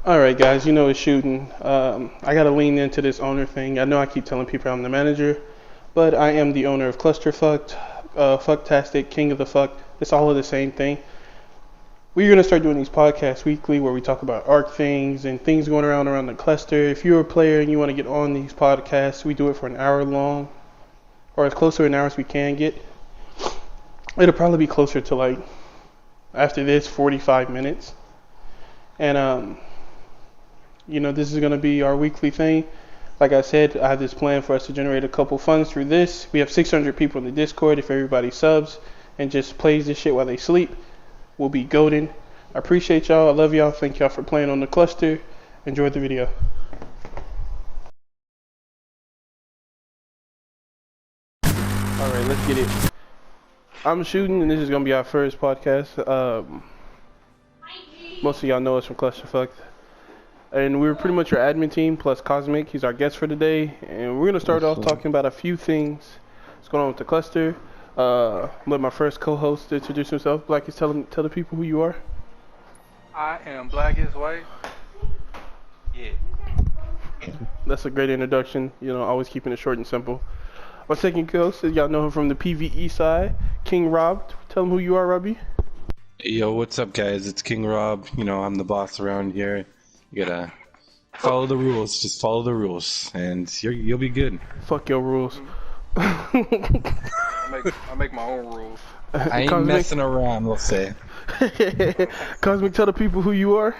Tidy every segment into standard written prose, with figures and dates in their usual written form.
Alright guys, you know it's shooting. I gotta lean into this owner thing. I know I keep telling people I'm the manager, but I am the owner of Clusterfucked, Fucktastic, King of the Fuck. It's all of the same thing. We're gonna start doing these podcasts weekly where we talk about Ark things and things going around the cluster. If you're a player and you want to get on these podcasts, we do it for an hour long, or as close to an hour as we can get. It'll probably be closer to like, after this, 45 minutes. And this is going to be our weekly thing. Like I said, I have this plan for us to generate a couple funds through this. We have 600 people in the Discord. If everybody subs and just plays this shit while they sleep, we'll be golden. I appreciate y'all. I love y'all. Thank y'all for playing on the cluster. Enjoy the video. Alright, let's get it. I'm shooting, and this is going to be our first podcast. Most of y'all know us from Clusterfuck. And we're pretty much your admin team, plus Cosmic. He's our guest for today. And we're going to start off talking about a few things that's going on with the cluster. Let my first co-host introduce himself. Blackies, tell the people who you are. I am Black is White. Yeah. That's a great introduction. You know, always keeping it short and simple. My second co-host, y'all know him from the PvE side, King Rob. Tell him who you are, Robbie. Hey, yo, what's up, guys? It's King Rob. You know, I'm the boss around here. You gotta follow the rules. Just follow the rules, and you'll be good. Fuck your rules. I make my own rules. I ain't messing around, we'll say. Cosmic, tell the people who you are.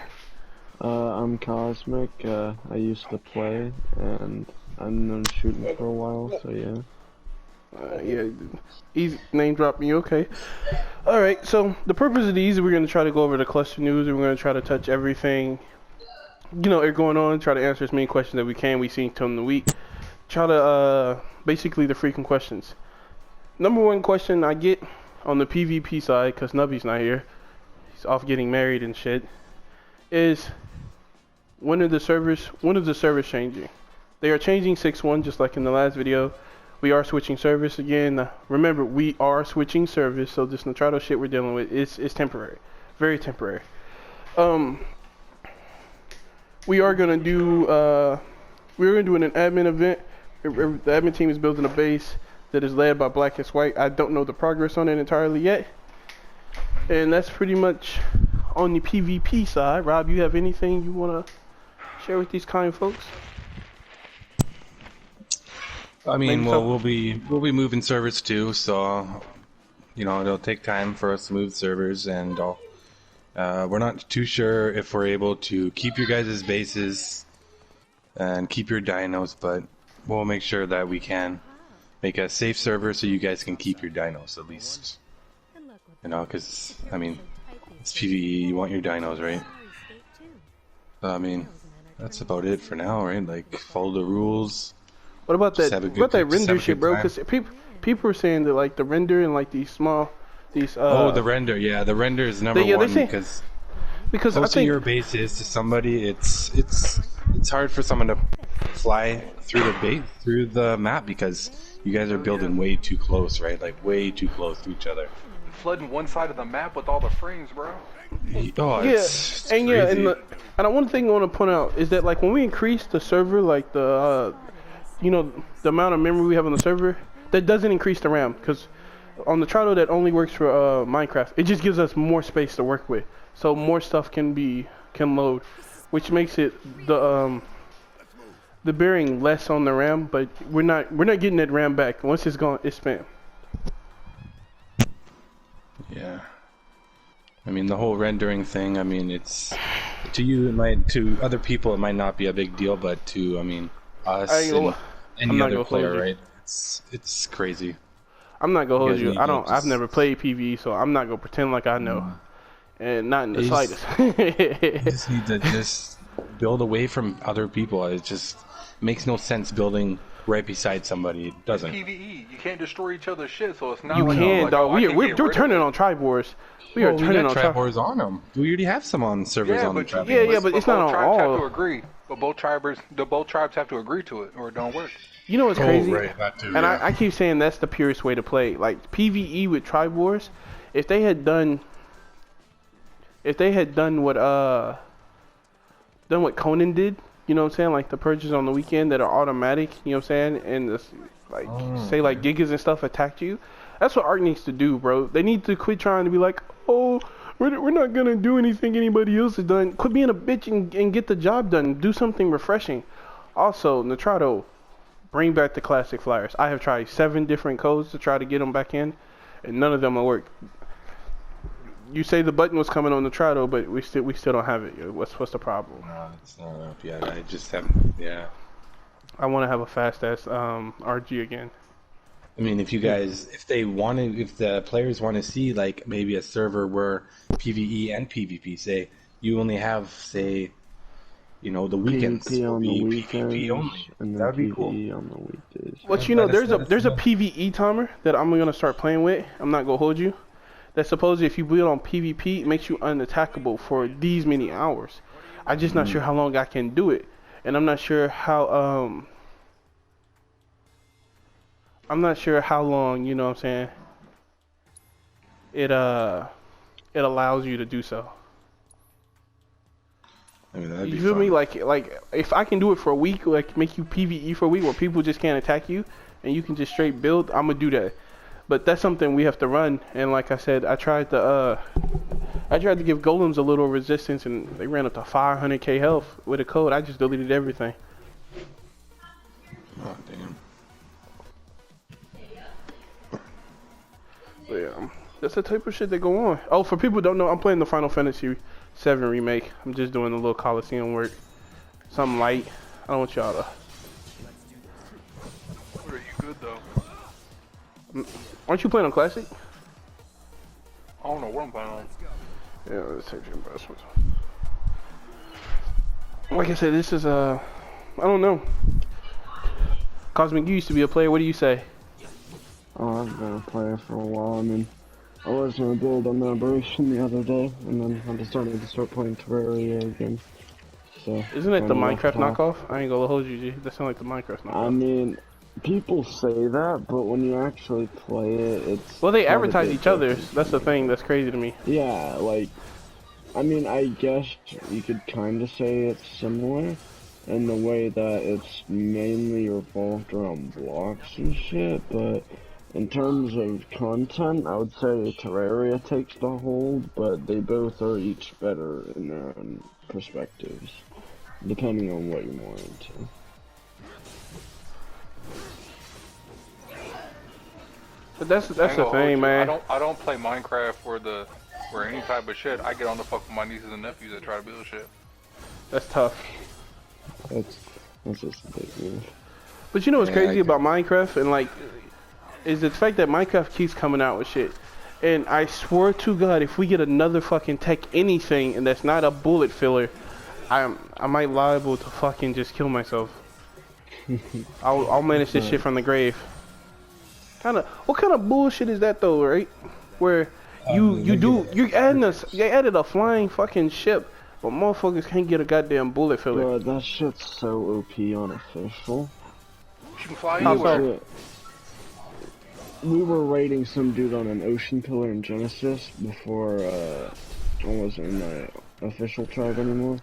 I'm Cosmic. I used to play, and I've been shooting for a while, so yeah. Yeah, easy name drop me, okay. Alright, so the purpose of these, we're going to try to go over the cluster news, and we're going to try to touch everything, going on, try to answer as many questions that we can. We seen in the week. Try to, basically the freaking questions. Number one question I get on the PvP side, because Nubby's not here, he's off getting married and shit, is when are the servers changing? They are changing 6.1 just like in the last video. We are switching service again. Remember, we are switching service, so this Nitrado shit we're dealing with is temporary, very temporary. We are gonna do an admin event. The admin team is building a base that is led by Black is White. I don't know the progress on it entirely yet, and that's pretty much on the PvP side. Rob, you have anything you wanna share with these kind folks? I mean, well, we'll be moving servers too, so it'll take time for us to move servers, and we're not too sure if we're able to keep your guys' bases and keep your dinos, but we'll make sure that we can make a safe server so you guys can keep your dinos at least. Because I mean, it's PvE. You want your dinos, right? I mean, that's about it for now, right? Like, follow the rules. What about that render shit, bro? Because people are saying that like the render and like these the render, yeah, the render is number one because close to your base is to somebody, it's hard for someone to fly through the map because you guys are building way too close, right? Like way too close to each other. Flooding one side of the map with all the frames, bro. Oh, it's and crazy. And one thing I want to point out is that like when we increase the server, like the amount of memory we have on the server, that doesn't increase the RAM, because on the Trado that only works for Minecraft. It just gives us more space to work with, so more stuff can load, which makes it the bearing less on the RAM. But we're not getting that RAM back. Once it's gone, it's spam. Yeah. I mean, the whole rendering thing, I mean, it's to other people it might not be a big deal, but to us and any other player, right? It's crazy. I'm not gonna hold you. I've never played PvE, so I'm not gonna pretend like I know, and not in the slightest. You just need to just build away from other people. It just makes no sense building right beside somebody. It doesn't. PvE, you can't destroy each other's shit, so it's not. You like, can, like, dog. We're turning on on Tribors. We are turning on Tribors on them. We already have some on servers on the Tribors. Yeah, but it's not on all. Have to agree. But both tribes have to agree to it, or it don't work. You know what's crazy? Right, that too, and I keep saying that's the purest way to play. Like PvE with Tribe Wars, if they had done what done what Conan did. You know what I'm saying? Like the purges on the weekend that are automatic. You know what I'm saying? And this, like say like gigas and stuff attacked you. That's what Ark needs to do, bro. They need to quit trying to be like, oh, we're not gonna do anything anybody else has done. Quit being a bitch and get the job done. Do something refreshing. Also, Nitrado, bring back the classic flyers. I have tried 7 different codes to try to get them back in, and none of them will work. You say the button was coming on Nitrado, but we still don't have it. What's the problem? No, it's not up yet. I just haven't. Yeah. I want to have a fast ass RG again. I mean, if you guys, if the players want to see like maybe a server where PvE and PvP, say you only have, say, you know, the weekends PvP on the weekends, PvP only. and then That'd be PvE cool. on the weekdays. But you know, there's a PvE timer that I'm gonna start playing with. I'm not gonna hold you. That supposedly if you build on PvP, it makes you unattackable for these many hours. I'm just not sure how long I can do it, and I'm not sure how long, you know what I'm saying, it allows you to do so. I mean, that'd be You feel fun. me? Like if I can do it for a week, like make you PvE for a week where people just can't attack you and you can just straight build, I'm gonna do that. But that's something we have to run, and like I said, I tried to give golems a little resistance, and they ran up to 500k health with a code. I just deleted everything. Oh damn. But yeah, that's the type of shit that go on. Oh, for people who don't know, I'm playing the Final Fantasy VII remake. I'm just doing a little Coliseum work, something light. I don't want y'all to. Are you good though? Aren't you playing on Classic? I don't know what I'm playing on. Yeah, let's take your investments. Like I said, this is I don't know. Cosmic, you used to be a player. What do you say? Oh, I've been a player for a while. I mean, I was gonna build on Aberration the other day, and then I decided to start playing Terraria again. So. Isn't it the kinda Minecraft left off. knockoff? I ain't gonna hold you, G. That sounds like the Minecraft knockoff. I mean, people say that, but when you actually play it, it's... Well, they quite a advertise bit each other's. different. That's the thing that's crazy to me. Yeah, like, I mean, I guess you could kind of say it's similar in the way that it's mainly revolved around blocks and shit, but in terms of content, I would say Terraria takes the hold, but they both are each better in their own perspectives, depending on what you're more into. But that's the I ain't gonna hold thing, you. man. I don't play Minecraft for any type of shit. I get on the fuck with my nieces and nephews that try to build shit. That's tough. That's just a big move. But you know what's Yeah, crazy I about Minecraft and like is the fact that Minecraft keeps coming out with shit. And I swear to God, if we get another fucking tech anything and that's not a bullet filler, I might liable to fucking just kill myself. I'll manage this shit from the grave. What kind of bullshit is that though, right? Where you added a flying fucking ship, but motherfuckers can't get a goddamn bullet filler. Bro, that shit's so OP on official. You can fly How anywhere. so? We were raiding some dude on an ocean pillar in Genesis before I wasn't in my official tribe anymore.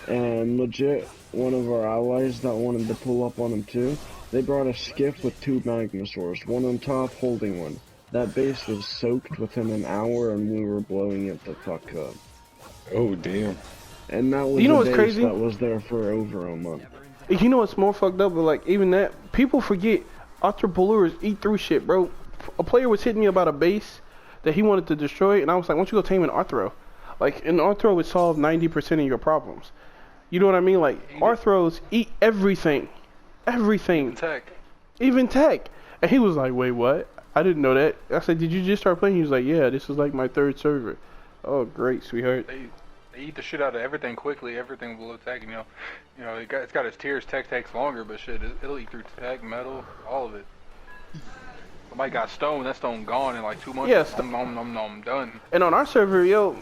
And legit, one of our allies that wanted to pull up on him too, they brought a skiff with 2 magmasaurs, one on top holding one. That base was soaked within an hour and we were blowing it the fuck up. Oh damn. And that was You know a what's base crazy? that was there for over a month. You know what's more fucked up? But like even that, people forget entrepreneurs eat through shit, bro. A player was hitting me about a base that he wanted to destroy, and I was like, "Why don't you go tame an Arthro?" Like an Arthro would solve 90% of your problems. You know what I mean? Like Arthros eat everything, Tech. even tech. And he was like, "Wait, what? I didn't know that." I said, "Did you just start playing?" He was like, "Yeah, this is like my 3rd server." Oh, great, sweetheart. They eat the shit out of everything quickly. Everything will attack. You know, it's got its tiers. Tech takes longer, but shit, it'll eat through tech, metal, all of it. Somebody got stone. That stone gone in like 2 months. Yes. I'm done. And on our server, yo,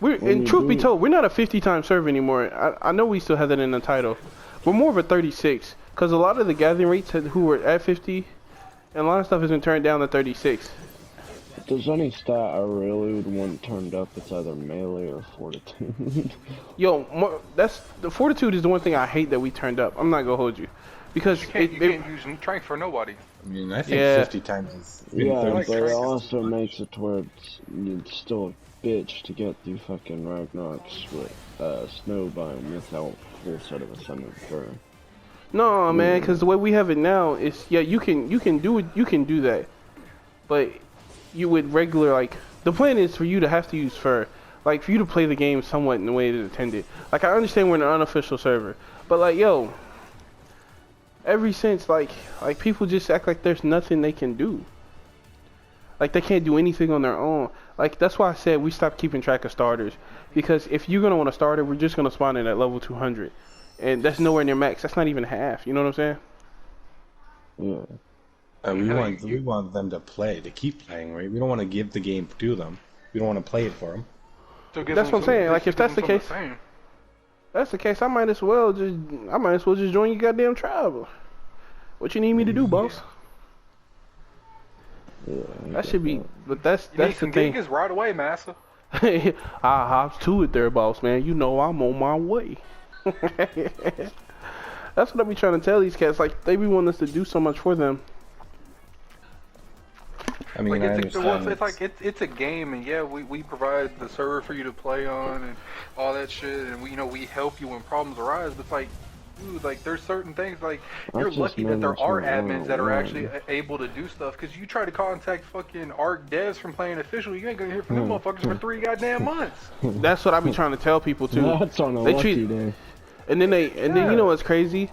and truth be told, we're not a 50-time server anymore. I know we still have that in the title. We're more of a 36, because a lot of the gathering rates who were at 50, and a lot of stuff has been turned down to 36. there's any stat I really would want turned up, it's either melee or fortitude. Yo, that's the fortitude is the one thing I hate that we turned up. I'm not gonna hold you, because you can't use strength for nobody. I mean, I think 50 times is yeah, but like it also makes it to where it's still a bitch to get through fucking Ragnarok's with Snowbind without full set of Ascendant Fur. No, man, because the way we have it now is, yeah, you can do that, but you would regular, like, the plan is for you to have to use fur, like, for you to play the game somewhat in the way it is intended. Like, I understand we're in an unofficial server, but like, yo, ever since, like people just act like there's nothing they can do. Like, they can't do anything on their own. Like, that's why I said we stopped keeping track of starters, because if you're gonna want a starter, we're just gonna spawn it at level 200, and that's nowhere near max. That's not even half. You know what I'm saying? Yeah. We want them to play, to keep playing, right? We don't want to give the game to them. We don't want to play it for them. So that's what I'm saying. Like, if that's the case, I might as well just join your goddamn tribe. What you need me to do, boss? Yeah, that should be, but that's need the some thing. gigas right away, massa. I hops to it there, boss man. You know I'm on my way. That's what I be trying to tell these cats. Like, they be wanting us to do so much for them. I mean, like, it's a game, and yeah, we provide the server for you to play on and all that shit, and we help you when problems arise. But it's like, dude, like, there's certain things, like, you're lucky that there are admins that are actually able to do stuff, because you try to contact fucking Ark devs from playing official, you ain't gonna hear from them motherfuckers for 3 goddamn months. That's what I be trying to tell people too. That's on a lucky day. And then you know what's crazy?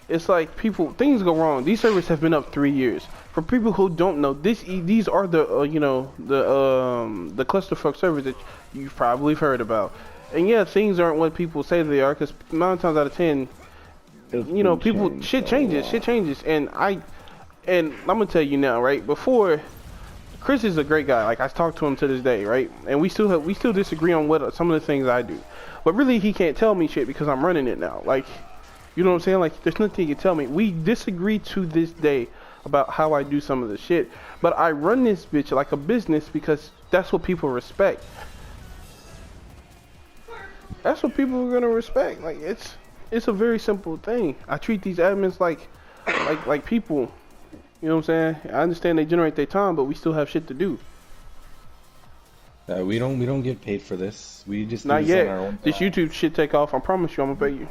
It's like things go wrong. These servers have been up 3 years. For people who don't know, these are the the clusterfuck servers that you've probably heard about. And yeah, things aren't what people say they are, because 9 times out of 10, shit changes. And I'm gonna tell you now, right? Before, Chris is a great guy. Like, I talk to him to this day, right? And we still disagree on what some of the things I do. But really, he can't tell me shit because I'm running it now. Like, you know what I'm saying? Like, there's nothing he can tell me. We disagree to this day about how I do some of the shit. But I run this bitch like a business because that's what people respect. That's what people are gonna respect. Like, it's a very simple thing. I treat these admins like people. You know what I'm saying? I understand they generate their time, but we still have shit to do. We don't get paid for this. We just not do yet. This on our own this YouTube shit take off. I promise you, I'm gonna pay you.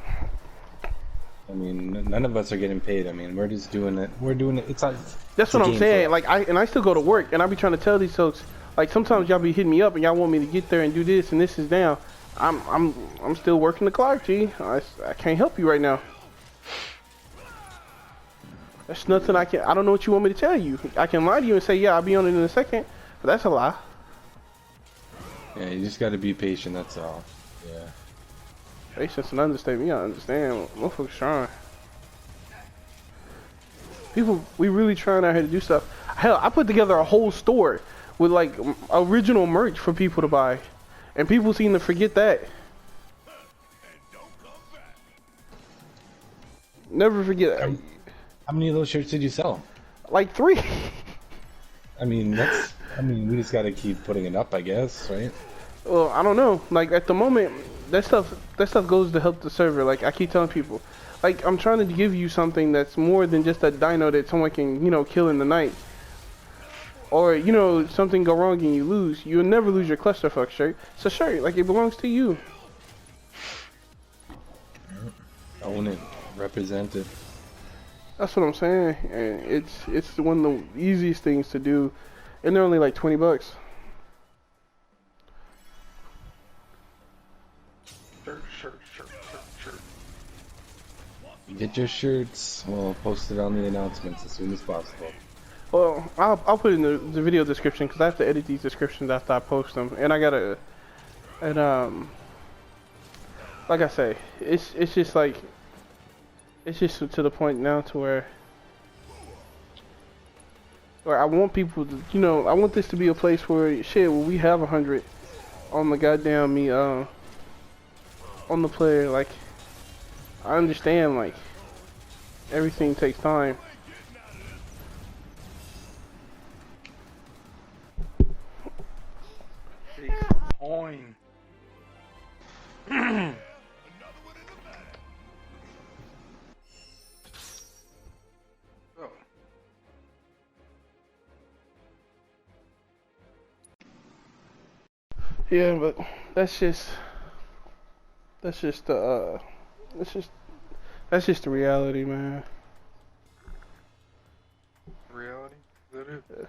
I mean, none of us are getting paid. I mean, we're just doing it. We're doing it. It's not. That's what I'm saying. Like, I still go to work, and I be trying to tell these folks. Like, sometimes y'all be hitting me up, and y'all want me to get there and do this, and this is down. I'm still working the clock, G. I can't help you right now. That's nothing I don't know what you want me to tell you. I can lie to you and say, yeah, I'll be on it in a second, but that's a lie. Yeah, you just gotta be patient, that's all. Yeah. Patience and understanding. You gotta understand. Motherfuckers trying. People, we really trying out here to do stuff. Hell, I put together a whole store with, like, original merch for people to buy. And people seem to forget that. Never forget. How many of those shirts did you sell? Like 3. I mean, we just gotta keep putting it up, I guess, right? Well, I don't know. Like, at the moment, that stuff goes to help the server. Like, I keep telling people, like, I'm trying to give you something that's more than just a dino that someone can, kill in the night. Or, something go wrong and you lose. You'll never lose your clusterfuck shirt. It's a shirt. Like, it belongs to you. Own it. Represent it. That's what I'm saying. And it's one of the easiest things to do. And they're only like $20. Shirt. Get your shirts. We'll post it on the announcements as soon as possible. Well, I'll put it in the video description because I have to edit these descriptions after I post them, and I gotta, like I say, it's just to the point now to where I want people to, I want this to be a place where we have 100 on the goddamn on the player. Like, I understand, like, everything takes time. Yeah, but that's just that's just the that's just that's just the reality, man. Reality? Is that it?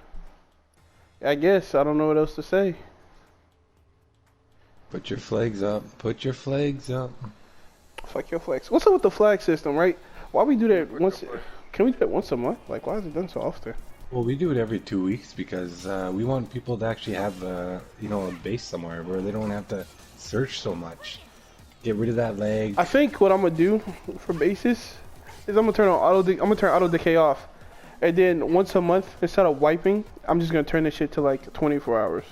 I guess I don't know what else to say. Put your flags up. Put your flags up. Fuck your flex. What's up with the flag system, right? Why we do that once? Can we do that once a month? Like, why is it done so often? Well, we do it every 2 weeks because we want people to actually have a base somewhere where they don't have to search so much. Get rid of that lag. I think what I'm gonna do for bases is I'm gonna turn auto decay off, and then once a month instead of wiping, I'm just gonna turn this shit to like 24 hours.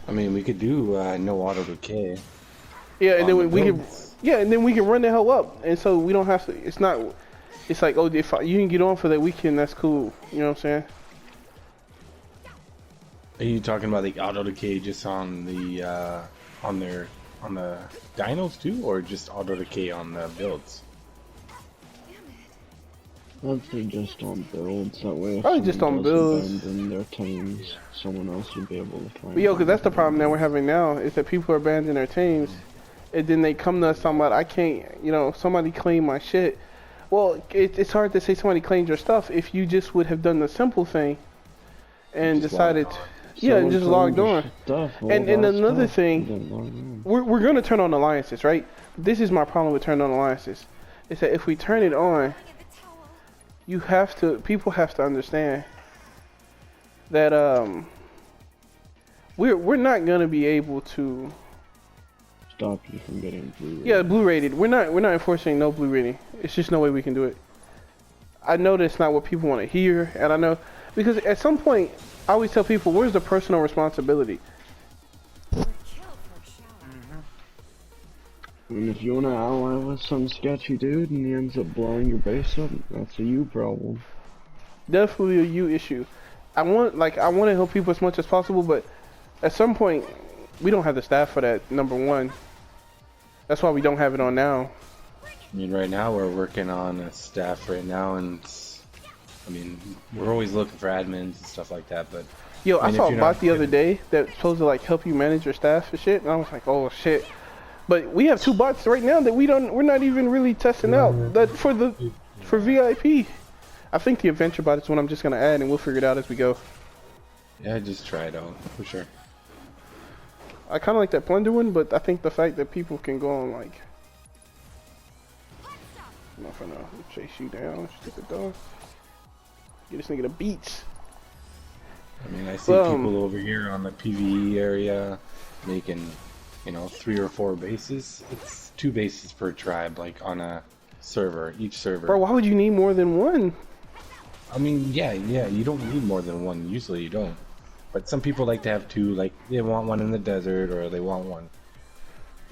I mean, we could do no auto decay. Yeah, and then we can run the hell up, and so we don't have to. It's not. It's like, oh, if you can get on for that weekend, that's cool. You know what I'm saying? Are you talking about the auto decay just on the on the dinos too, or just auto decay on the builds? I'd say just on builds. That way, if Probably just on builds. abandon their teams, someone else would be able to find. But yo, because that's the problem that we're having now is that people are abandoning their teams, and then they come to us talking about, I can't, somebody claim my shit. Well, it's hard to say somebody claimed your stuff if you just would have done the simple thing and decided, just logged on. And another thing, we're going to turn on alliances, right? This is my problem with turning on alliances. Is that if we turn it on, people have to understand that we're not going to be able to stop you from getting blue rated. Yeah, blue rated. We're not enforcing no blue rating. It's just no way we can do it. I know that's not what people want to hear, and I know because at some point I always tell people, where's the personal responsibility? And if you want to ally with some sketchy dude and he ends up blowing your base up, that's a you problem. Definitely a you issue. I want to help people as much as possible, but at some point we don't have the staff for that. Number one. That's why we don't have it on now. I mean, right now we're working on a staff right now, and we're always looking for admins and stuff like that. But yo, I saw a bot the other day that's supposed to like help you manage your staff and shit, and I was like, oh shit. But we have 2 bots right now that we're not even really testing out. That for VIP. I think the adventure bot is what I'm just gonna add, and we'll figure it out as we go. Yeah, just try it out for sure. I kind of like that Plunder one, but I think the fact that people can go on like, I'm not gonna chase you down, stupid dog. Get this nigga the beats. I mean, I see people over here on the PvE area making, 3 or 4 bases. It's 2 bases per tribe, like on a server, each server. Bro, why would you need more than one? I mean, yeah, you don't need more than one. Usually you don't. But some people like to have 2, like they want one in the desert, or they want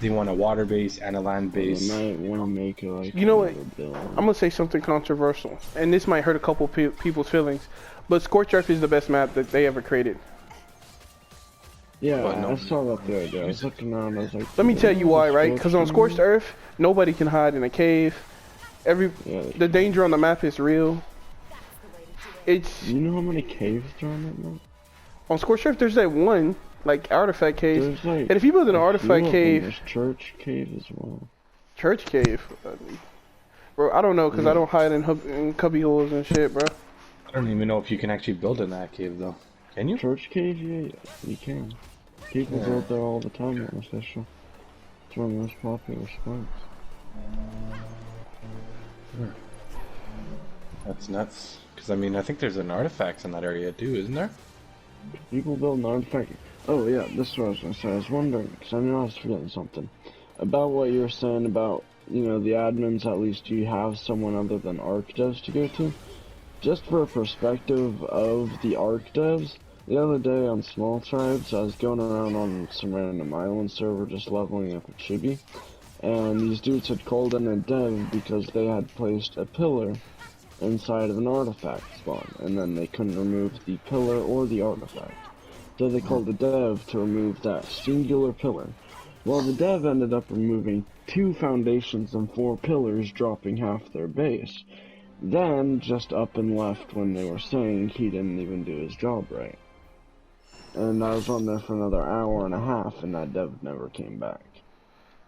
a water base and a land base. They might want to make it like, you know what? I'm gonna say something controversial, and this might hurt a couple people's feelings, but Scorched Earth is the best map that they ever created. Yeah, I saw that the other day. I was looking around, I was like, let me tell you why, right? Because on Scorched Earth, nobody can hide in a cave. The danger on the map is real. You know how many caves are on that map? On Scorched Earth, there's that one, like, artifact cave. Like, and if you build an artifact cave... There's church cave as well. Church cave? Bro, I don't know, because I don't hide in cubby holes and shit, bro. I don't even know if you can actually build in that cave, though. Can you? Church cave? Yeah, you can. People build there all the time on official. It's one of the most popular spots. That's nuts. Because, I think there's an artifact in that area, too, isn't there? People build an artifact. Oh yeah, this is what I was gonna say. I was wondering, because I knew I was forgetting something about what you were saying about, the admins. At least you have someone other than Ark devs to go to. Just for a perspective of the Ark devs, the other day on Small Tribes, I was going around on some random island server just leveling up with Chibi, and these dudes had called in a dev because they had placed a pillar inside of an artifact spawn, and then they couldn't remove the pillar or the artifact. So they called the dev to remove that singular pillar. Well, the dev ended up removing 2 foundations and 4 pillars, dropping half their base. Then just up and left when they were saying he didn't even do his job right. and I was on there for another hour and a half, and that dev never came back.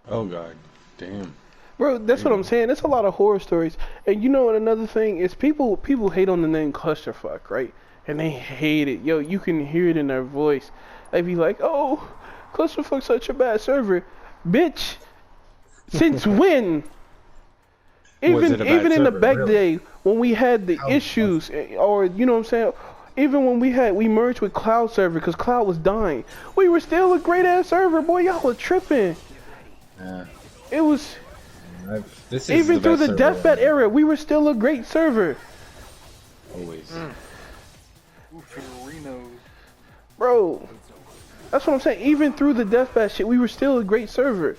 Oh god, damn. Bro, that's what I'm saying. There's a lot of horror stories, and you know what? Another thing is people hate on the name Clusterfuck, right? And they hate it. Yo, you can hear it in their voice. They be like, "Oh, Clusterfuck's such a bad server, bitch." Since when? Even in the back day when we had the issues, or you know what I'm saying, even when we merged with Cloud server because Cloud was dying, we were still a great ass server, boy. Y'all was tripping. Yeah. It was this is even through the deathbed era, we were still a great server. Always. Bro, that's what I'm saying. Even through the deathbed shit, we were still a great server.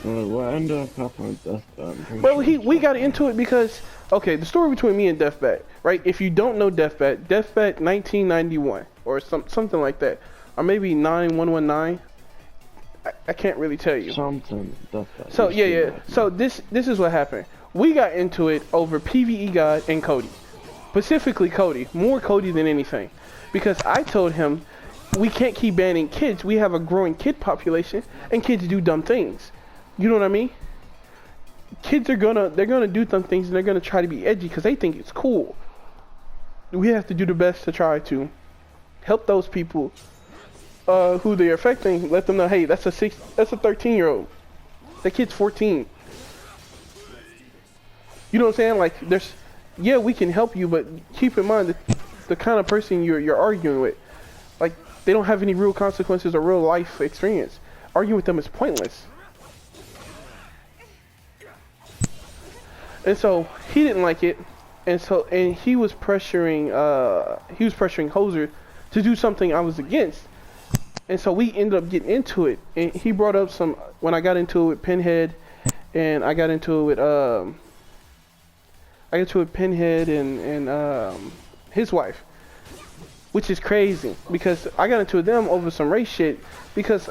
What ended up happening with Deathbat? Bro, we got into it because, okay, the story between me and Deathbat, right? If you don't know Deathbat 1991 or something like that, or maybe 9119. I can't really tell you. Something. Deathbat. So yeah. So this is what happened. We got into it over PvE God and Cody, specifically Cody, more Cody than anything, because I told him we can't keep banning kids. We have a growing kid population, and kids do dumb things. You know what I mean? Kids are they're gonna do dumb things, and they're gonna try to be edgy because they think it's cool. We have to do the best to try to help those people who they're affecting. Let them know, hey, that's a 13-year-old. That kid's 14. You know what I'm saying? Like, yeah, we can help you, but keep in mind that the kind of person you're arguing with, like, they don't have any real consequences or real life experience. Arguing with them is pointless. And so he didn't like it, and he was pressuring Hoser to do something I was against, and so we ended up getting into it. And he brought up when I got into it with Pinhead, and I got into it with Pinhead and his wife, which is crazy because I got into them over some race shit because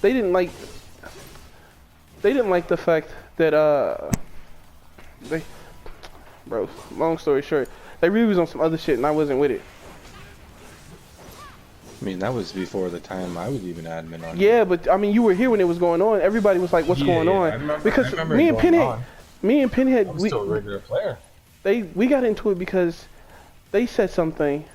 they didn't like the fact that bro, long story short, they really was on some other shit and I wasn't with it. I mean, that was before the time I was even admin on. Yeah, but I mean, you were here when it was going on. Everybody was like, "What's going on?" I remember, because me and Pinhead, I was still a regular player. We got into it because they said something.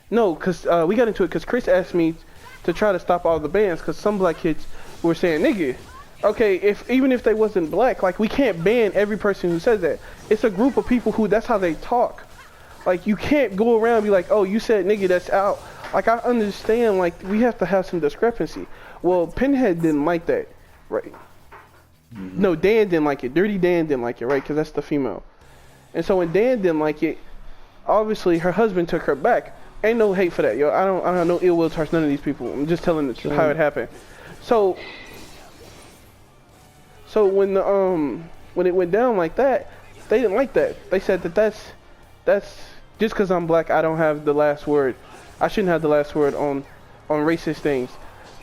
No, because we got into it because Chris asked me to try to stop all the bans because some black kids were saying "nigga." Okay, even if they wasn't black, like, we can't ban every person who says that. It's a group of people who that's how they talk. Like, you can't go around and be like, "Oh, you said nigga, that's out." Like, I understand, like, we have to have some discrepancy. Well, Pinhead didn't like that, right? Mm-hmm. No, Dan didn't like it. Dirty Dan didn't like it, right? Because that's the female. And so when Dan didn't like it, obviously her husband took her back. Ain't no hate for that, yo. I don't know ill will towards none of these people. I'm just telling the truth how it happened. So when it went down like that, they didn't like that. They said that's just because I'm black, I don't have the last word. I shouldn't have the last word on racist things.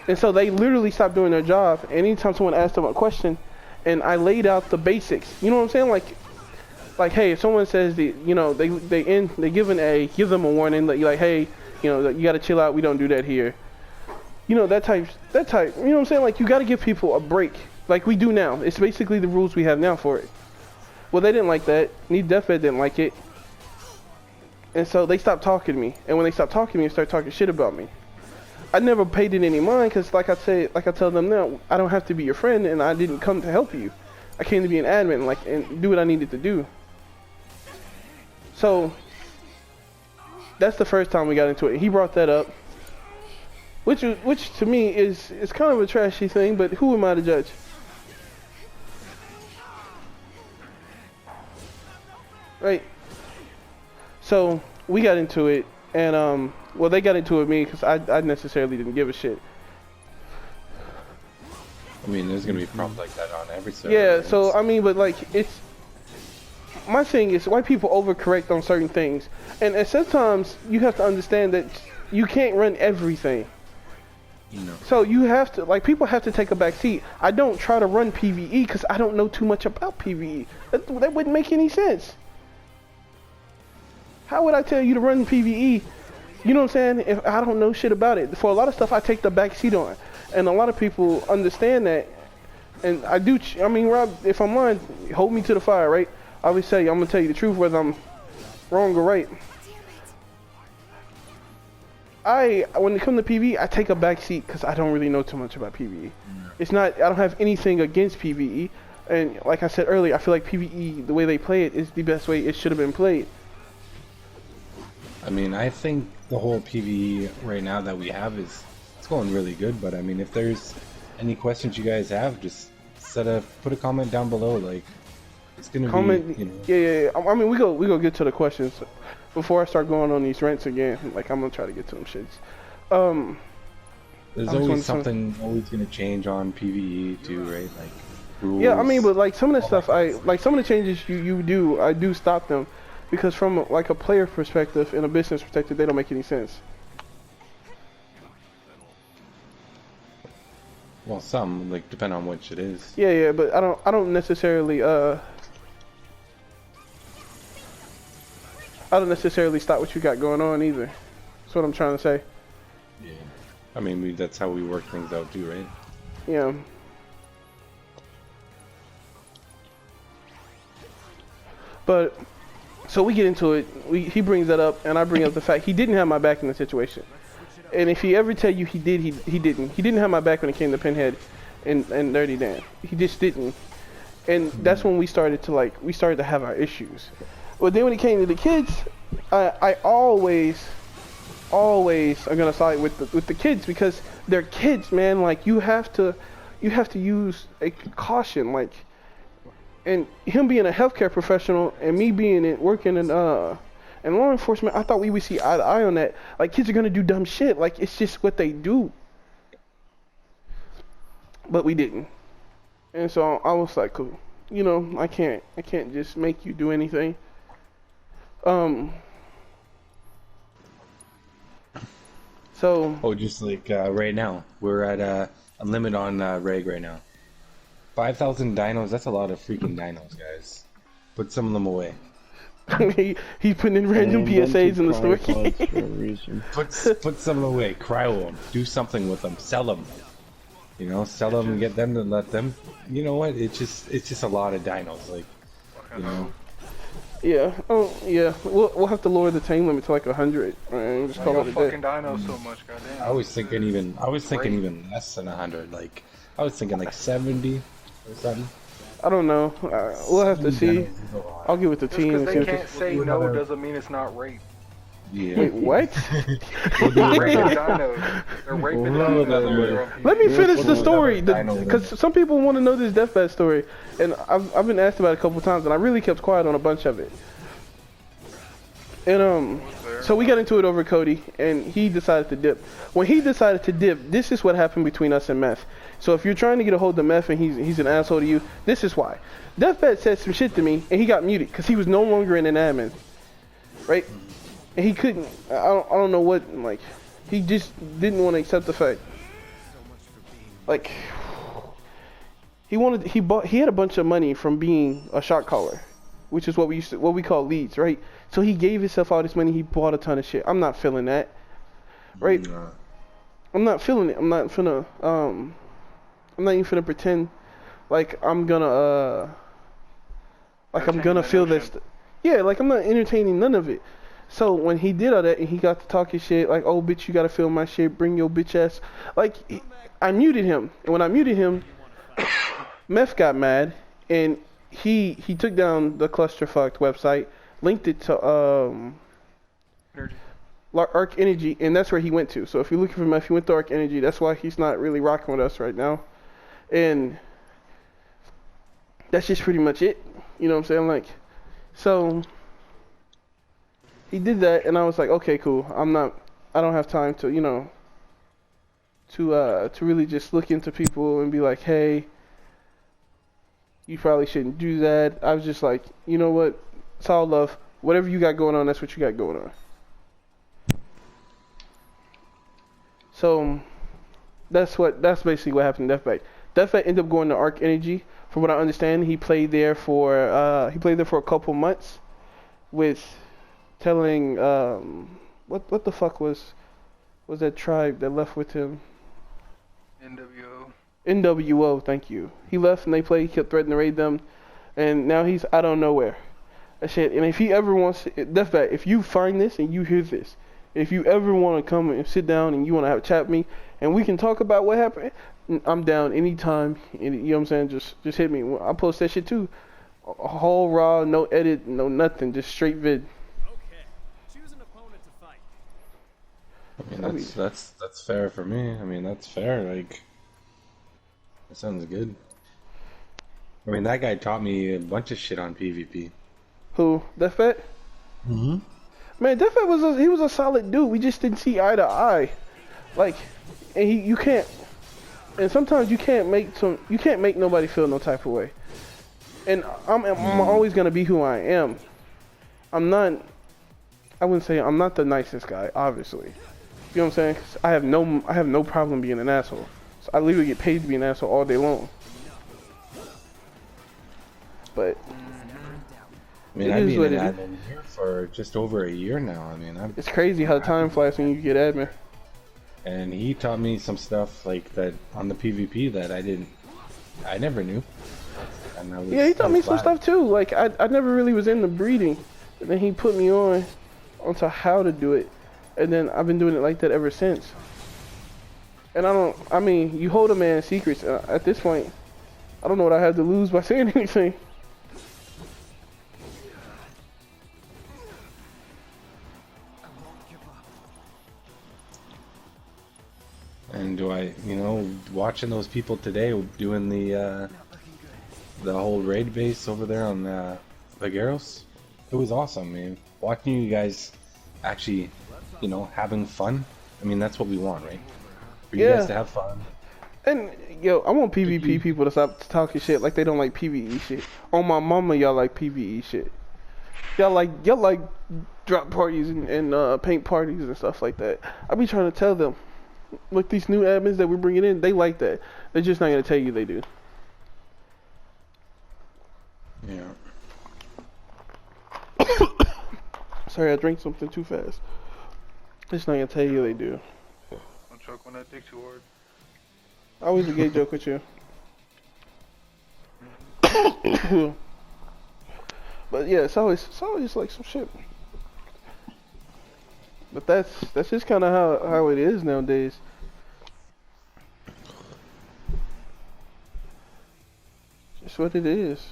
And so they literally stopped doing their job. And anytime someone asked them a question, and I laid out the basics, you know what I'm saying? Like, hey, if someone says they give an A, give them a warning. Like, hey, you gotta chill out. We don't do that here. That type. You know what I'm saying? Like, you gotta give people a break. Like we do now. It's basically the rules we have now for it. Well, they didn't like that. Deathbed didn't like it. And so they stopped talking to me. And when they stopped talking to me, they started talking shit about me. I never paid it any mind because, like I tell them now, I don't have to be your friend, and I didn't come to help you. I came to be an admin, and do what I needed to do. So that's the first time we got into it. He brought that up, which to me is kind of a trashy thing. But who am I to judge? Right. So we got into it, and well, they got into it with me because I necessarily didn't give a shit. I mean, there's gonna be problems like that on every server. Yeah. So I mean, but like, it's my thing is white people overcorrect on certain things, and sometimes you have to understand that you can't run everything. No. So you have to, like, people have to take a back seat. I don't try to run PvE because I don't know too much about PvE. That wouldn't make any sense. How would I tell you to run PvE You know what I'm saying? If I don't know shit about it, for a lot of stuff I take the back seat on, and a lot of people understand that. And I do. I mean, Rob, if I'm lying, hold me to the fire, right? I always tell you, I'm gonna tell you the truth, whether I'm wrong or right. When it comes to PvE, I take a back seat because I don't really know too much about PvE. It's not. I don't have anything against PvE, and like I said earlier, I feel like PvE, the way they play it, is the best way it should have been played. I mean, I think the whole PvE right now that we have it's going really good. But I mean, if there's any questions you guys have, just put a comment down below. Like, it's gonna be, you know. Yeah. I mean, we go get to the questions before I start going on these rants again. Like, I'm gonna try to get to them shits. There's always something always gonna change on PvE too, right? Like rules. Yeah, I mean, but like some of the stuff, some of the changes you do, I do stop them, because from like a player perspective and a business perspective, they don't make any sense. Well, some, like, depend on which it is. Yeah, but I don't necessarily stop what you got going on either. That's what I'm trying to say. Yeah. I mean, that's how we work things out too, right? Yeah. But so we get into it. He brings that up, and I bring up the fact he didn't have my back in the situation. And if he ever tell you he did, he didn't. He didn't have my back when it came to Pinhead and Dirty Dan. He just didn't. And that's when we started to have our issues. But then when it came to the kids, I always are gonna side with the kids, because they're kids, man. Like, you have to use a caution. Like, and him being a healthcare professional and me working in law enforcement, I thought we would see eye to eye on that. Like, kids are gonna do dumb shit. Like, it's just what they do. But we didn't. And so I was like, cool. You know, I can't just make you do anything. So. Oh, just like right now, we're at a limit on reg right now. 5,000 dinos. That's a lot of freaking dinos, guys. Put some of them away. He's putting in random PSAs in the store. Put some of them away. Cryo them. Do something with them. Sell them. You know, sell them and get them to let them. You know what? It's just a lot of dinos. Like, you know. Yeah. Oh, yeah. We'll have to lower the tame limit to like 100. Right? Just call it a day. Fucking dinos so much, goddamn. I was thinking even less than 100. Like, I was thinking like 70 or something. I don't know. We'll have to see. I'll get with the team. Just because they can't say no doesn't mean it's not rape. Yeah. Wait, what? They're raping dinos. They're raping dinos. Let me finish the story, because some people want to know this deathbed story, and I've been asked about it a couple times, and I really kept quiet on a bunch of it. And so we got into it over Cody, and he decided to dip. When he decided to dip, this is what happened between us and Meth. So if you're trying to get a hold of Meth and he's an asshole to you, this is why. Deathbed said some shit to me, and he got muted because he was no longer in an admin, right? And he couldn't. I don't know what. Like, he just didn't want to accept the fact. Like, he had a bunch of money from being a shot caller, which is what we call leads, right? So he gave himself all this money. He bought a ton of shit. I'm not feeling that, right? Nah. I'm not feeling it. I'm not even finna pretend like I'm gonna feel this. Yeah, like, I'm not entertaining none of it. So when he did all that and he got to talking shit, like, oh bitch, you gotta film my shit, bring your bitch ass. Like, I muted him, and when I muted him, Meth got mad, and he took down the Clusterfuck website, linked it to Arc Energy, and that's where he went to. So if you're looking for Meth, he went to Arc Energy. That's why he's not really rocking with us right now, and that's just pretty much it. You know what I'm saying? Like, so he did that, and I was like, okay, cool. I don't have time to, you know, to really just look into people and be like, hey, you probably shouldn't do that. I was just like, you know what? It's all love. Whatever you got going on, that's what you got going on. So that's basically what happened to Deathbite. Deathbite ended up going to Arc Energy. From what I understand, he played there for a couple months with telling what the fuck was that tribe that left with him? NWO. NWO, thank you. He left and they played. He kept threatening to raid them, and now he's out of nowhere. That shit. And if he ever wants, that's bad. If you find this and you hear this, if you ever want to come and sit down and you want to have a chat with me and we can talk about what happened, I'm down anytime. You know what I'm saying? Just hit me. I post that shit too. A whole raw, no edit, no nothing, just straight vid. Okay, choose an opponent to fight. I mean, that's fair for me. I mean, that's fair. Like, that sounds good. I mean, that guy taught me a bunch of shit on PvP. Who? Deathfat? Mm-hmm. Man, Deathfat was a solid dude. We just didn't see eye to eye. Like, and you can't. And sometimes you can't make nobody feel no type of way. And I'm always gonna be who I am. I wouldn't say I'm not the nicest guy, obviously. You know what I'm saying? 'Cause I have no problem being an asshole. So I literally get paid to be an asshole all day long. But I mean, I've been an admin here for just over a year now. I mean, it's crazy how time flies when you get admin. And he taught me some stuff like that on the PvP that I never knew. And yeah, he taught me some stuff too. Like I never really was into breeding, and then he put me onto how to do it, and then I've been doing it like that ever since. And I mean, you hold a man's secrets. At this point, I don't know what I have to lose by saying anything. And watching those people today doing the whole raid base over there on Vagueros, it was awesome, man. Watching you guys actually, having fun. I mean, that's what we want, right? For you guys to have fun. And yo, I want PvP people to stop talking shit like they don't like PvE shit. On my mama, y'all like PvE shit. Y'all like drop parties and paint parties and stuff like that. I be trying to tell them. Look, these new admins that we're bringing in, they like that. They're just not gonna tell you they do. Yeah. Sorry, I drank something too fast. They're just not gonna tell you they do. Don't choke on that dick too hard. I always a gay joke with you. But yeah, it's always like some shit. But that's just kind of how it is nowadays. Just what it is.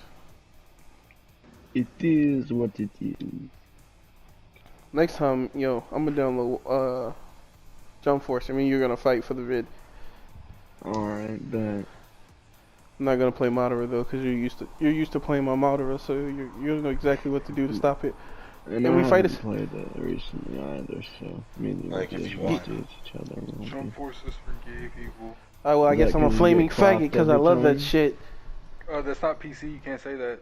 It is what it is. Next time, yo, I'm gonna download Jump Force. I mean, you're gonna fight for the vid. Alright, bet. I'm not gonna play Madara though, cause you're used to playing my Madara, so you know exactly what to do to stop it. And we haven't played it recently either, so maybe like if you want each other. Jump forces for gay people. Oh well, I guess I'm a flaming faggot because I love that shit. Oh, that's not PC. You can't say that.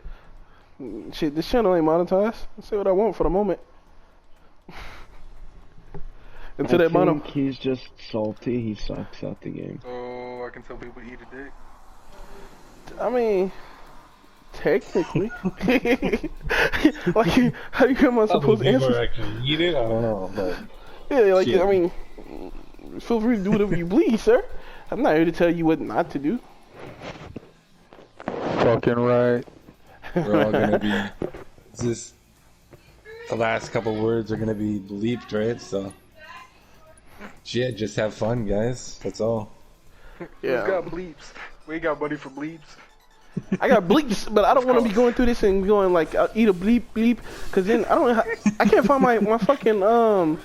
Shit, this channel ain't monetized. I say what I want for the moment. Until that bottom. He's just salty. He sucks at the game. So I can tell people to eat a dick. I mean, technically. Like, how am I supposed to answer? Actually eat it? I don't know, but yeah, like, shit. I mean, feel free to do whatever you please, sir. I'm not here to tell you what not to do. Fucking right. We're all gonna be. The last couple words are gonna be bleeped, right? So, shit, just have fun, guys. That's all. Yeah. We got bleeps. We ain't got money for bleeps. I got bleeps, but I don't want to be going through this and going like eat a bleep bleep, cause then I don't know how, I can't find my fucking I'm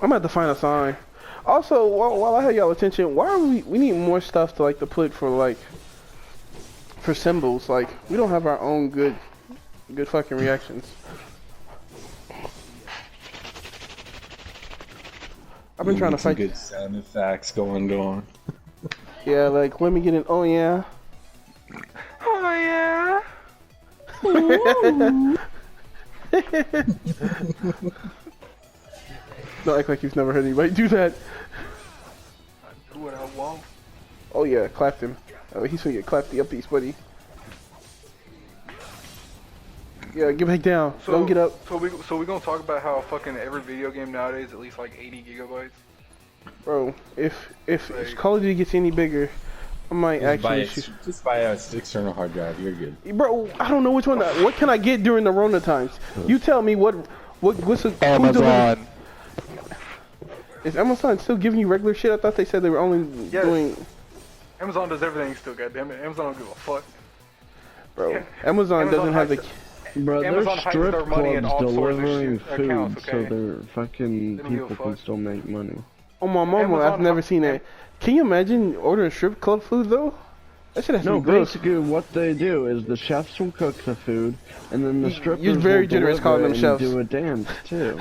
gonna have to find a sign. Also, while I have y'all attention, why are we need more stuff to put for for symbols. Like, we don't have our own good fucking reactions. I've been trying to find good sound effects going on. Yeah, like, let me get an oh yeah. Oh yeah. Don't act like you've never heard anybody do that. I do what I want. Oh yeah, clapped him. Oh, he's gonna get clapped the uppies, buddy. Yeah, get back down. Don't get up. So we gonna talk about how fucking every video game nowadays is at least like 80 gigabytes. Bro, if Call of Duty gets any bigger, I might actually just buy a external hard drive. You're good. Bro, I don't know which one. What can I get during the Rona times? You tell me what's a Amazon. Is Amazon still giving you regular shit? I thought they said they were only doing. Amazon does everything still, goddammit. Amazon don't give a fuck. Bro, Amazon doesn't have the. Bro, Amazon there's hides strip their money in clubs all sorts of delivering food, accounts, okay? so their fucking They don't give a people can fuck. still make money. Oh my mama, Amazon I've never seen that. Can you imagine ordering strip club food though? That shit has to No, be gross. basically what they do is the chefs will cook the food, and then the strippers You're very will generous deliver calling them and chefs. do a dance too.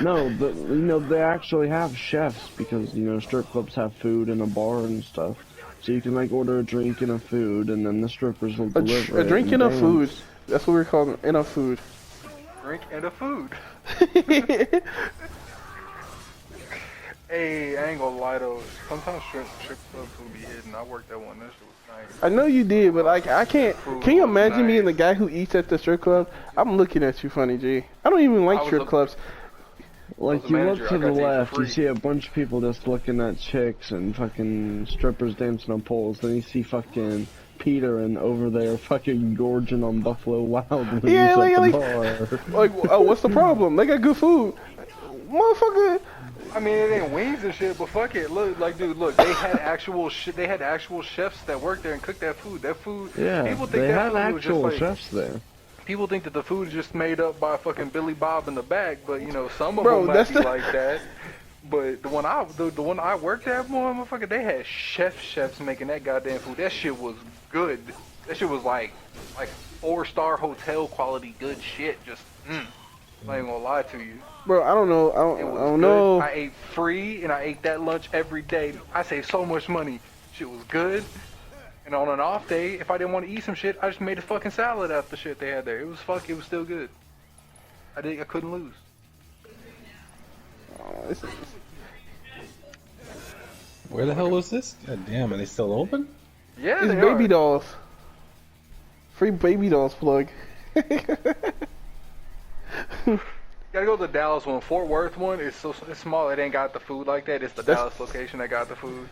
No, but you know they actually have chefs because you know strip clubs have food in a bar and stuff, so you can like order a drink and a food, and then the strippers will deliver A drink it and a dance. food. That's what we're calling it, and a food. Drink and a food. Hey, I ain't gonna lie though. Sometimes strip clubs will be hidden. I worked at one. That shit was nice. I know you did, but like I can't. Can you imagine being the guy who eats at the strip club? I'm looking at you funny, G. I don't even like strip clubs. Like, you look to the left, you see a bunch of people just looking at chicks and fucking strippers dancing on poles. Then you see fucking Peter and over there fucking gorging on Buffalo Wild Wings Yeah, at like, the bar. Like, oh, what's the problem? They got good food, motherfucker. I mean, it ain't wings and shit, but fuck it. Look, like, dude, look, they had actual shit. They had actual chefs that worked there and cooked that food. That food. Yeah, people think they that had food was just actual like, chefs there. People think that the food is just made up by fucking Billy Bob in the back, but you know some of Bro, them might that's be the- like that. But the one I worked at, motherfucker, they had chefs making that goddamn food. That shit was good. That shit was like 4-star hotel quality good shit. Just I ain't gonna lie to you. Bro, I don't know. I It was don't good. know. I ate free and I ate that lunch every day. I saved so much money. Shit was good. And on an off day, if I didn't want to eat some shit, I just made a fucking salad out the shit they had there. It was still good. I couldn't lose. Oh, this is- Where the hell was this? God damn, are they still open? Yeah, It's they baby are. dolls. Free baby dolls plug. Gotta go to the Dallas one. Fort Worth one is it's small. It ain't got the food like that. It's the Dallas location that got the food.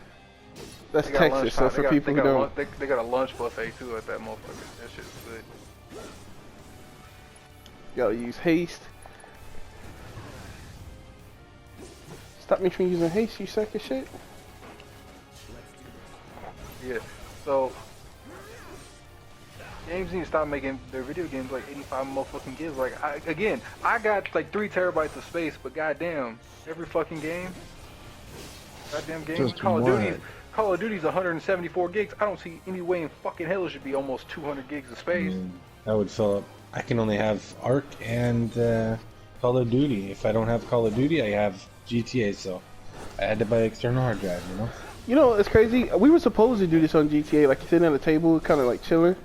That's They got Texas, so lunchtime. for people who don't. They got a lunch buffet too at that motherfucker. That shit's good. You gotta use haste. Stop me from using haste, you sack of shit. Yeah. So games need to stop making their video games like 85 motherfucking gigs. Like I got like 3 terabytes of space, but goddamn, every fucking game, goddamn game. Just Call of Duty's 174 gigs. I don't see any way in fucking hell it should be almost 200 gigs of space. That would fill up. I can only have Ark and Call of Duty. If I don't have Call of Duty, I have GTA, so I had to buy external hard drive, you know? You know, it's crazy. We were supposed to do this on GTA, like sitting at a table, kind of like chilling.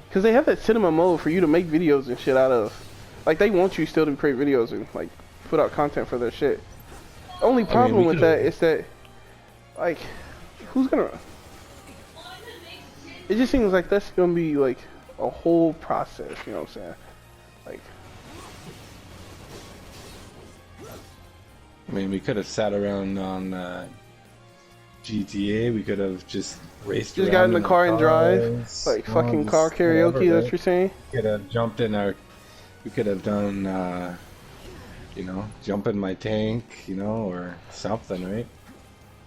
Because they have that cinema mode for you to make videos and shit out of. Like, they want you still to create videos and, like, put out content for their shit. Only problem with that is that, like, who's gonna... It just seems like that's gonna be, like, a whole process, you know what I'm saying? Like... I mean, we could have sat around on GTA. We could have just raced around. Just got in the car and drive? cars, Like, you know, fucking just car karaoke, whatever, that's what right? you're saying? We could have jumped in our... We could have done, you know, jump in my tank, you know, or something, right?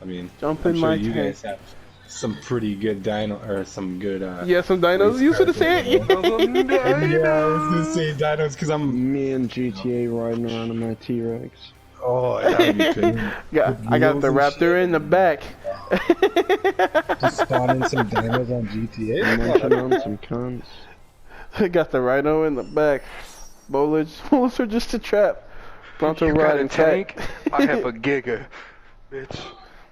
I mean, Jump I'm in sure my you tank. guys have some pretty good dino, or some good, Yeah, some dinos. race You should have cars, said you know? it. Yeah, I was gonna say dinos because I'm... Me and GTA riding around in my T-Rex. Oh, that would be good. I got the Raptor in the back. Just spawning some dinos on GTA. Munching on some cunts. I got the Rhino in the back. Bullets are just a trap. Pronto You got ride a and tank? tank. I have a giga, bitch.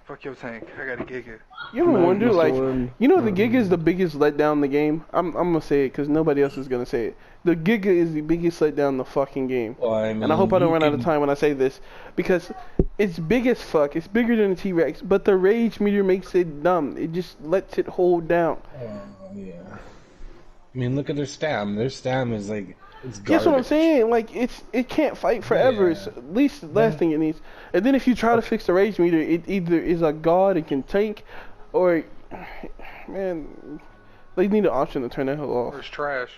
Fuck your tank. I got a giga. You ever wonder, like, One. you know, the Giga is the biggest letdown in the game. I'm gonna say it because nobody else is gonna say it. The Giga is the biggest letdown in the fucking game. Well, I mean, And I hope I don't you run out of can- time when I say this, because it's big as fuck. It's bigger than a T-Rex, but the rage meter makes it dumb. It just lets it hold down. Yeah. I mean, look at their stam. Their stam is like it's garbage. That's what I'm saying. Like it can't fight forever. Yeah. It's at least the last thing it needs. And then if you try to fix the rage meter, it either is a god and can tank, or man, they need an option to turn that hell off. Or it's trash.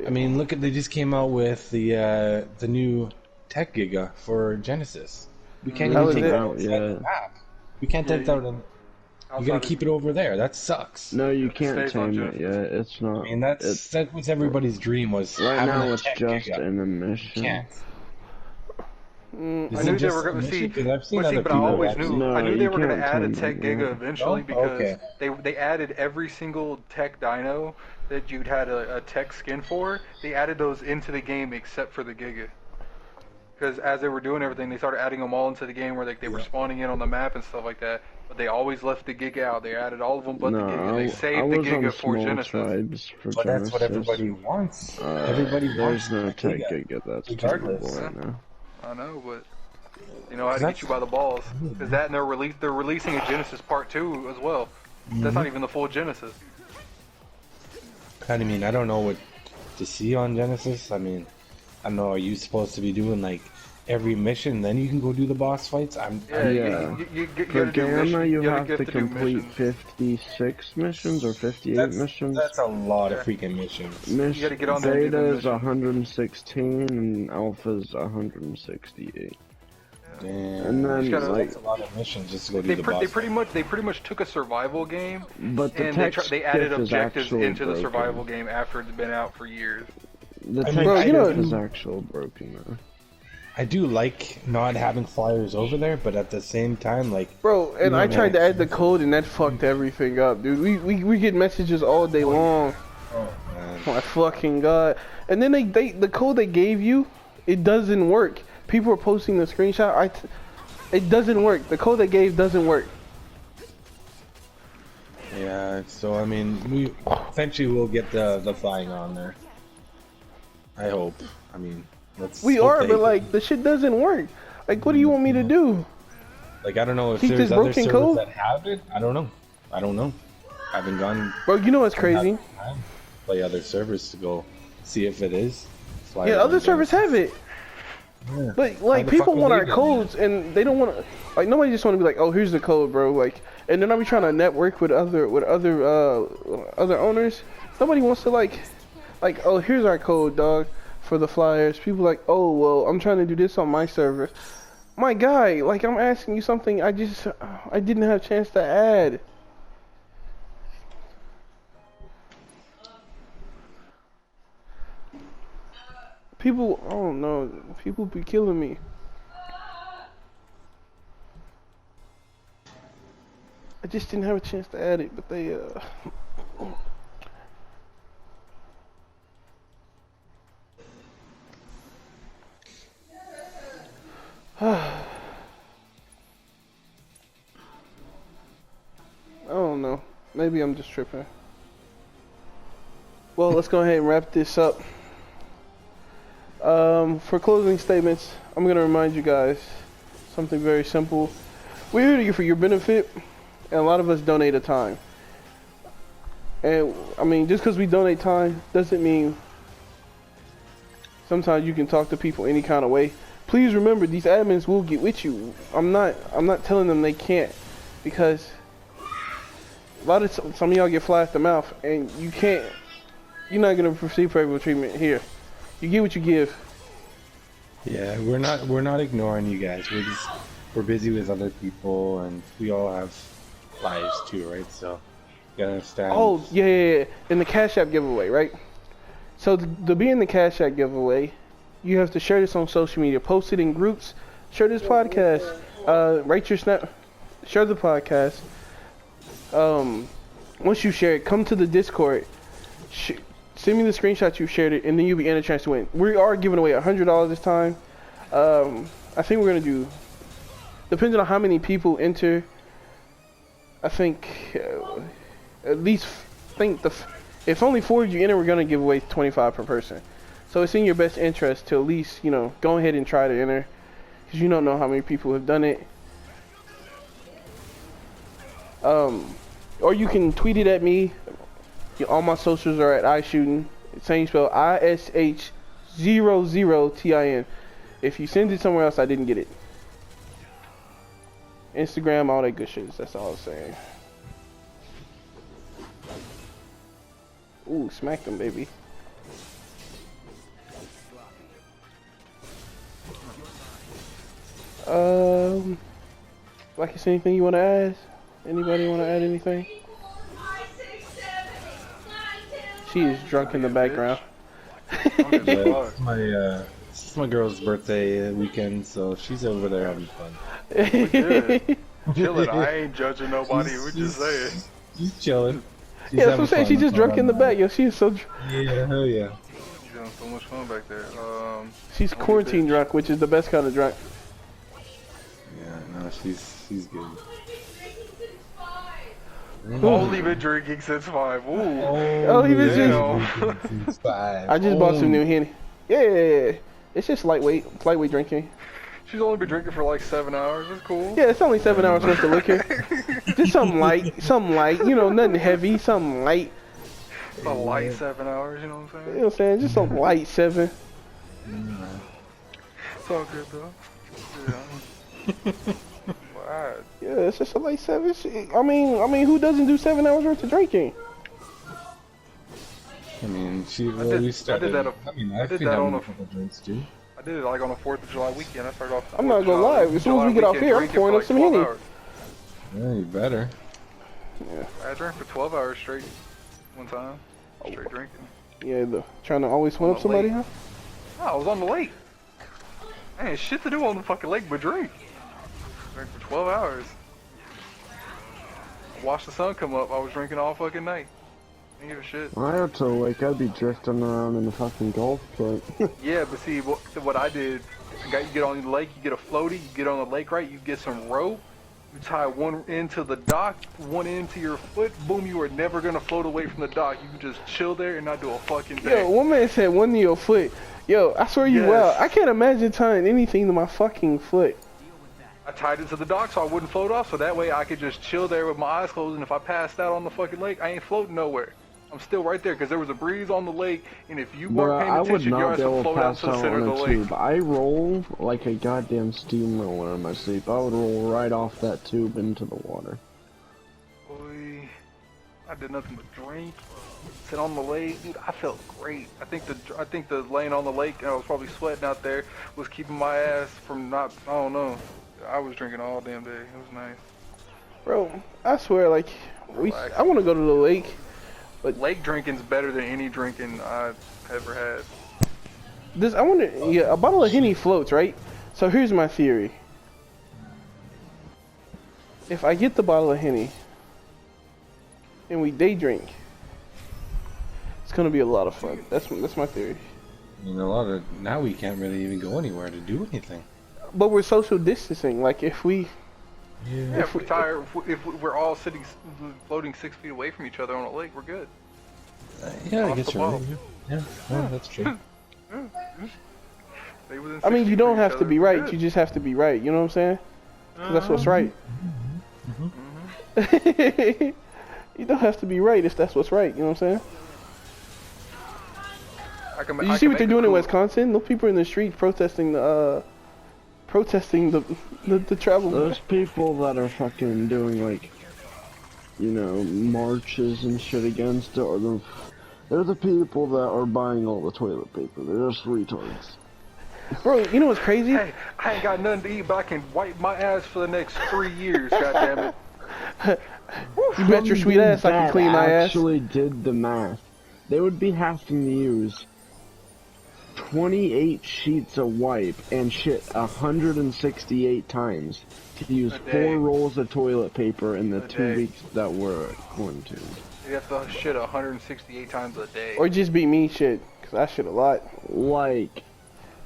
I mean, look at they just came out with the new Tech Giga for Genesis. We can't How even is take it? that outside the map. We can't take that out. You gotta keep it over there. That sucks. No, you can't stays on tame it yet. It's not. I mean, that was everybody's dream was Right having now a it's Tech just Giga. in a You mission. can't. I Is knew it they just were going to see. because I've seen But other I people always actually- knew. No, I knew they you were going to can't add a tame Tech it, Giga yeah. eventually Oh, because okay. they added every single Tech Dino that you'd had a Tech skin for. They added those into the game except for the Giga. Because as they were doing everything, they started adding them all into the game where they were spawning in on the map and stuff like that. But they always left the Giga out. They added all of them but the Giga. They I saved the was on Giga for small Genesis. tribes for But that's what Genesis. everybody wants. Everybody wants There's no Tech Tech Giga. Giga that's regardless. capable right now. I know, but you know how to get you by the balls. Because that and they're releasing a Genesis Part 2 as well. That's not even the full Genesis. I mean, I don't know what to see on Genesis. I mean, I don't know. Are you supposed to be doing like every mission, then you can go do the boss fights? Yeah. You For gotta do Gamma, missions. you gotta have get to do complete missions. 56 missions or 58 missions. That's a lot of freaking missions. You gotta get on there and do the Beta is mission. 116 and Alpha is 168. Damn. And then gotta- like, That's a lot of missions just to go do They the boss pretty much took a survival game but the and tech they added skiff is objectives actually into the broken. survival game after it's been out for years. The I tech mean, Bro, you know- skiff is actually broken though. I do like not having flyers over there, but at the same time, like, Bro, and I tried to add the code and that fucked everything up, dude. We get messages all day long. man, My fucking god. And then they the code they gave you, it doesn't work. People are posting the screenshot. It doesn't work. The code they gave doesn't work. yeah. So I mean, we eventually will get the flying on there. I hope. I mean, We hope are, they- but like the shit doesn't work. Like, what do you want me to do? like I don't know if Keep there's this other broken servers code? that have it. I don't know. I haven't gone Bro, you know what's crazy? time to play other servers to go see if it is. Fly Yeah, around other servers Genesis. have it. Yeah. But like the people fuck want are our they doing codes and they don't want to. Like nobody just want to be like, oh, here's the code, bro. Like, and then I'll be trying to network with other owners. Nobody wants to like, oh, here's our code, dog, for the flyers. People like, oh, well, I'm trying to do this on my server. My guy, like, I'm asking you something. I didn't have a chance to add. People, I don't know. People be killing me. I just didn't have a chance to add it, but they, I don't know. Maybe I'm just tripping. Well, let's go ahead and wrap this up. For closing statements, I'm going to remind you guys something very simple. We're here for your benefit, and a lot of us donate a time. And, I mean, just because we donate time doesn't mean sometimes you can talk to people any kind of way. Please remember, these admins will get with you. I'm not telling them they can't, because a lot of some of y'all get fly at the mouth, and you're not gonna receive favorable treatment here. You get what you give. Yeah, we're not ignoring you guys. We're busy with other people, and we all have lives too, right? So you gotta understand. Oh yeah. In the Cash App giveaway, right? So to be in the Cash App giveaway, you have to share this on social media, post it in groups, share this podcast, rate your snap, share the podcast. Once you share it, come to the Discord, send me the screenshot you shared it, and then you'll be in a chance to win. We are giving away $100 this time. I think we're gonna do, depending on how many people enter, I think at least if only 4 of you enter, we're gonna give away 25 per person. So it's in your best interest to at least, go ahead and try to enter, because you don't know how many people have done it. Or you can tweet it at me, Yeah, all my socials are at iShootin. Same spell, ISH00TIN. If you send it somewhere else, I didn't get it. Instagram, all that good shit. That's all I was saying. Ooh, smack them, baby. Like, is anything you want to add? Anybody want to add anything? She is drunk in the background. It's my girl's birthday weekend, so she's over there having fun. Good. Chilling. I ain't judging nobody. We're just saying. She's chilling. She's Yeah, that's what I'm saying. She's just drunk in the back. Yo, she is so. Yeah, hell yeah. She's having so much fun back there. She's quarantine drunk, which is the best kind of drunk. Yeah, no, she's good. Only been drinking since 5. Ooh. Only been drinking since 5. I just bought some new Henny. Yeah, it's just lightweight drinking. She's only been drinking for like 7 hours. That's cool. Yeah, it's only 7 hours worth of liquor. Just something light, you know, nothing heavy, something light. A light 7 hours, you know what I'm saying? You know what I'm saying? Just some light 7. It's all good though. Yeah. Wow. Yeah, it's just a light 7. I mean, who doesn't do 7 hours worth of drinking? I mean, we started. I did that on a couple drinks too. I did it like on the 4th of July weekend. I started off. I'm not gonna lie. As soon as we get off here, I'm pouring up some Henny. Yeah, you better. Yeah. I drank for 12 hours straight one time. Straight drinking. Yeah, trying to always one up somebody, huh? No, I was on the lake. I ain't shit to do on the fucking lake but drink. Drank for 12 hours. Watched the sun come up. I was drinking all fucking night. Didn't give a shit. When I got to the lake, I'd be drifting around in the fucking golf cart. Yeah, but see, what I did, you get on the lake, you get a floaty, you get on the lake, right? You get some rope, you tie one end to the dock, one end to your foot, boom, you are never gonna float away from the dock. You can just chill there and not do a fucking thing. Yo, one man said one to your foot. Yo, I swear you well. I can't imagine tying anything to my fucking foot. I tied it to the dock so I wouldn't float off, so that way I could just chill there with my eyes closed, and if I passed out on the fucking lake, I ain't floating nowhere. I'm still right there because there was a breeze on the lake, and if you weren't paying attention, you're going to float out to the center of the lake. I roll like a goddamn steamroller in my sleep. I would roll right off that tube into the water. Boy, I did nothing but drink, sit on the lake, dude. I felt great. I think the laying on the lake, and I was probably sweating out there, was keeping my ass from not. I don't know. I was drinking all damn day. It was nice. Bro, I swear, like, I want to go to the lake. But lake drinking's better than any drinking I've ever had. I wonder, yeah, a bottle of Henny floats, right? So here's my theory. If I get the bottle of Henny and we day drink, it's gonna be a lot of fun. That's my theory. You know, now we can't really even go anywhere to do anything. But we're social distancing. Like if we. Yeah, if we're all floating 6 feet away from each other on a lake, we're good. Yeah, I guess you're right. Yeah, that's true. I mean, you don't have to be right. You just have to be right. You know what I'm saying? 'Cause that's what's right. You don't have to be right if that's what's right. You know what I'm saying? Did you see what they're doing in Wisconsin? Those people in the street protesting the travel. Those people that are fucking doing like, you know, marches and shit against it, they're the people that are buying all the toilet paper. They're just retards. Bro, you know what's crazy? Hey, I ain't got nothing to eat, but I can wipe my ass for the next 3 years. Goddammit. You bet your sweet ass I can clean my ass. Actually did the math. They would be having to use 28 sheets of wipe and shit 168 times to use 4 rolls of toilet paper in the 2 weeks that were quarantined. You have to shit 168 times a day. Or just be me shit, because I shit a lot. Like,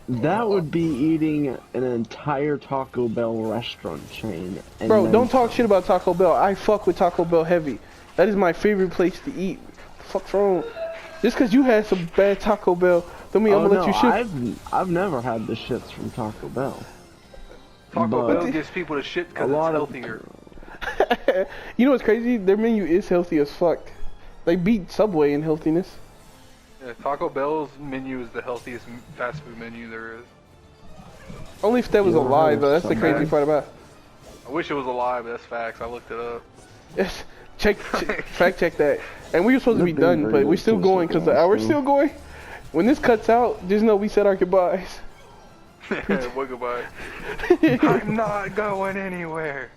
that would be eating an entire Taco Bell restaurant chain. And bro, don't talk shit about Taco Bell. I fuck with Taco Bell heavy. That is my favorite place to eat. Fuck's wrong? Just because you had some bad Taco Bell, don't mean I'm gonna let you shit. I've never had the shits from Taco Bell. Taco Bell gives people the shit because it's healthier. You know what's crazy? Their menu is healthy as fuck. They beat Subway in healthiness. Yeah, Taco Bell's menu is the healthiest fast food menu there is. Only if that was alive, though. That's the crazy part about it. I wish it was alive, but that's facts. I looked it up. Yes, fact check that. And we were supposed to be done, but we're still going because the hour's still going. When this cuts out, just know we said our goodbyes. What goodbye? I'm not going anywhere.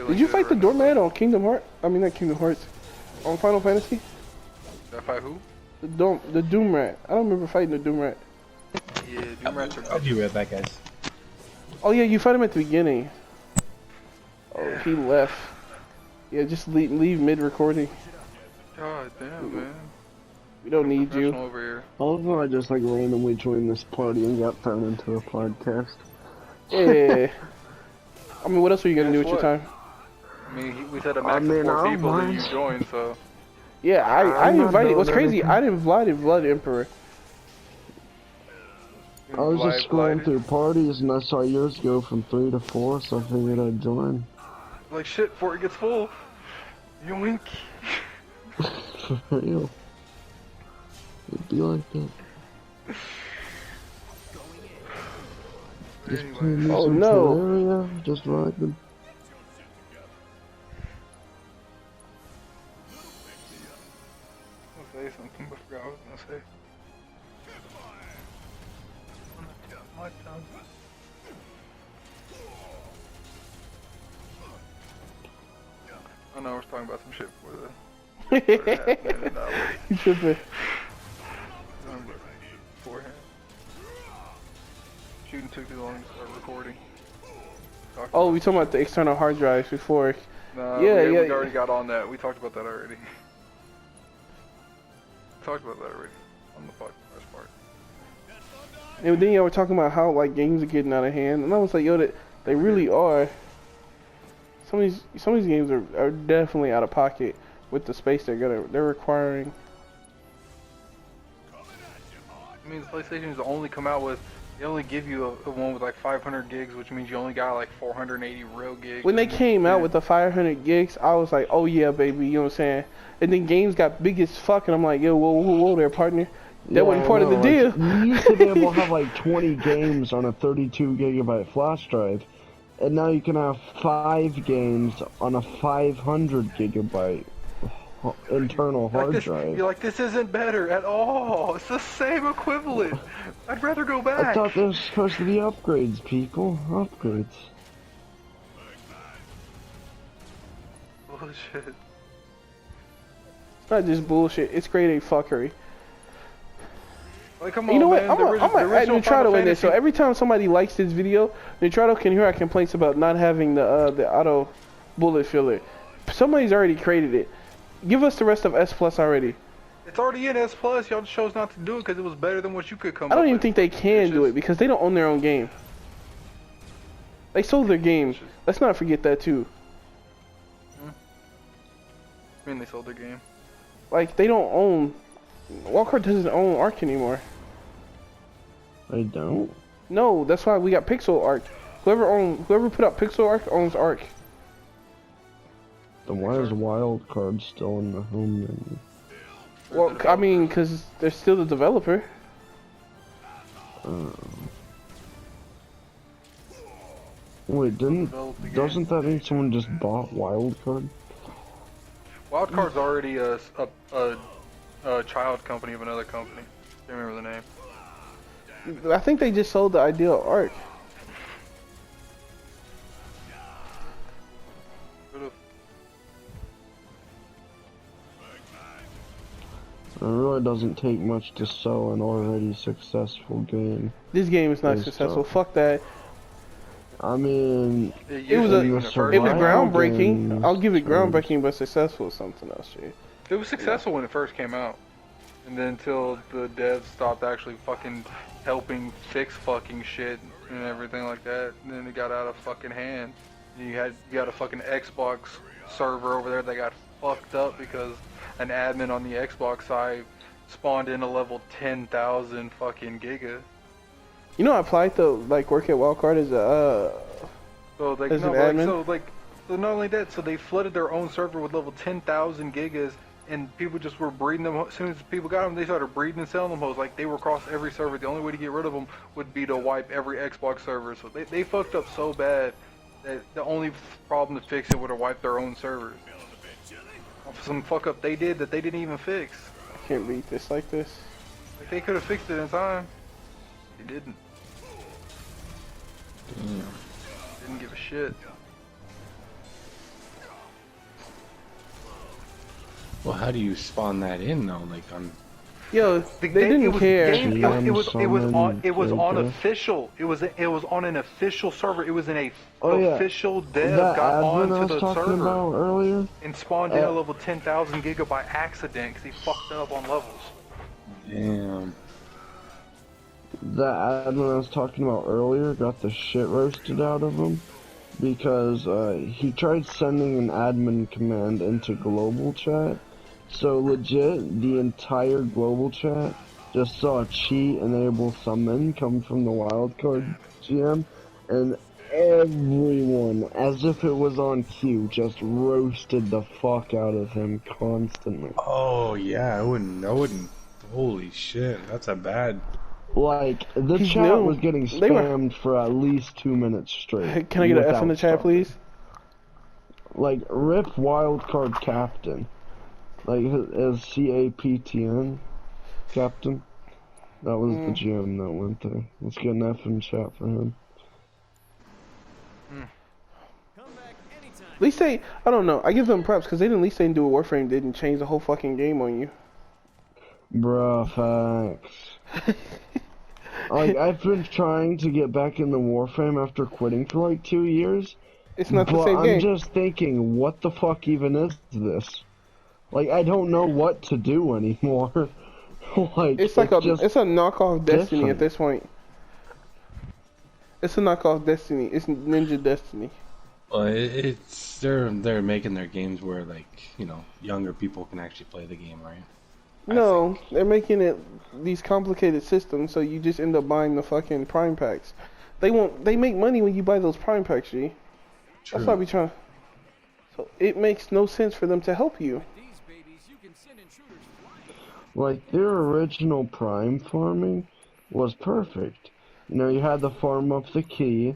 Did you fight the doormat on Kingdom Hearts? I mean, not Kingdom Hearts. On Final Fantasy? Did I fight who? The Doom Rat. I don't remember fighting the Doom Rat. Yeah, Doom Rats are I'll be right back, guys. Oh yeah, you fight him at the beginning. Oh, he left. Yeah, just leave mid-recording. God damn, man. We don't need you. Over here. Although I just like randomly joined this party and got thrown into a podcast. Yeah. I mean, what else are you gonna do with your time? I mean, we said a max of 4 people that you joined, so. Yeah, I invited. What's crazy? I didn't invite Blood Emperor. I was just scrolling through parties and I saw yours go from 3 to 4, so I figured I'd join. Like shit, before it gets full. Yoink. For real. It'd be like that. Just playing me some Terraria, just vibing. I'll say something, but I forgot what I was gonna say. My tongue. I know I was talking about some shit before the. You should be. Beforehand. Shooting took too long to start recording. Oh, we talking about the external hard drives before. No, yeah, we already got on that. We talked about that already. Talked about that already on the podcast part. And then y'all were talking about how like games are getting out of hand, and I was like, yo, they really are. Some of these games are definitely out of pocket with the space they're requiring. I mean, PlayStation's only come out with, they only give you a one with like 500 gigs, which means you only got like 480 real gigs. When they came out with the 500 gigs, I was like, oh yeah, baby, you know what I'm saying? And then games got big as fuck, and I'm like, yo, whoa there, partner. That wasn't part of the deal. You used to be able to have like 20 games on a 32 gigabyte flash drive, and now you can have 5 games on a 500 gigabyte internal hard drive. You're like, this isn't better at all. It's the same equivalent. I'd rather go back. I thought there was supposed to be upgrades, people. Upgrades. Bullshit. It's not just bullshit. It's grade A fuckery. Like, come on, you know what? man. I'm gonna add Neutrado in this. So every time somebody likes this video, Neutrado can hear our complaints about not having the auto bullet filler. Somebody's already created it. Give us the rest of S Plus already. It's already in S Plus. Y'all chose not to do it because it was better than what you could come up with. I don't even think they can do it because they don't own their own game. They sold their game. Let's not forget that too. I mean, they sold their game. Like, they don't own... Wildcard doesn't own Ark anymore. They don't? No, that's why we got Pixel Ark. Whoever put out Pixel Ark owns Ark. Then why is Wildcard still in the home menu? Well, I mean, because they're still the developer. Wait, doesn't that mean someone just bought Wildcard? Wildcard's already a child company of another company. Can't remember the name. I think they just sold the Ideal Ark. It really doesn't take much to sell an already successful game. This game is not successful. Fuck that. I mean, it was groundbreaking. I'll give it groundbreaking, but successful is something else, Jay. It was successful when it first came out, and then until the devs stopped actually fucking helping fix fucking shit and everything like that, and then it got out of fucking hand. You got a fucking Xbox server over there that got fucked up because an admin on the Xbox side spawned in a level 10,000 fucking giga. You know, I applied to like work at Wildcard as a so like as no, an admin. so like So not only that, so they flooded their own server with level 10,000 gigas, and people just were breeding them. As soon as people got them, they started breeding and selling them hoes. Like, they were across every server. The only way to get rid of them would be to wipe every Xbox server. So they fucked up so bad that the only problem to fix it would have wiped their own servers. Some fuck up they did that they didn't even fix. I can't beat this like this. Like, they could have fixed it in time. They didn't. Damn. Didn't give a shit. Well, how do you spawn that in though? Like on. Yo, they didn't care. It was on official. It was on an official server. It was in a official dev got onto the server earlier and spawned in a level 10,000 giga by accident because he fucked up on levels. Damn. That admin I was talking about earlier got the shit roasted out of him because he tried sending an admin command into global chat. So legit, the entire global chat just saw a cheat enable summon come from the wildcard GM, and everyone, as if it was on cue, just roasted the fuck out of him constantly. Oh yeah, I wouldn't. Holy shit, that's a bad. Like, the chat was getting spammed for at least 2 minutes straight. Can I get an F in the chat, please? Like, rip wildcard captain. Like, as CAPTN captain. That was the GM that went there. Let's get an F in chat for him. At least they, I don't know, I give them props because they didn't, at least they didn't do a Warframe, didn't change the whole fucking game on you. Bruh, facts. Like, I've been trying to get back in the Warframe after quitting for like 2 years. It's not the same game. I'm just thinking, what the fuck even is this? Like, I don't know what to do anymore. Like, it's a knockoff Destiny at this point. It's a knockoff Destiny. It's Ninja Destiny. Well, they're making their games where, like, you know, younger people can actually play the game, right? No, they're making it these complicated systems, so you just end up buying the fucking Prime packs. They make money when you buy those Prime packs, G. True. That's why we trying. So it makes no sense for them to help you. Like, their original Prime farming was perfect. You know, you had to farm up the key,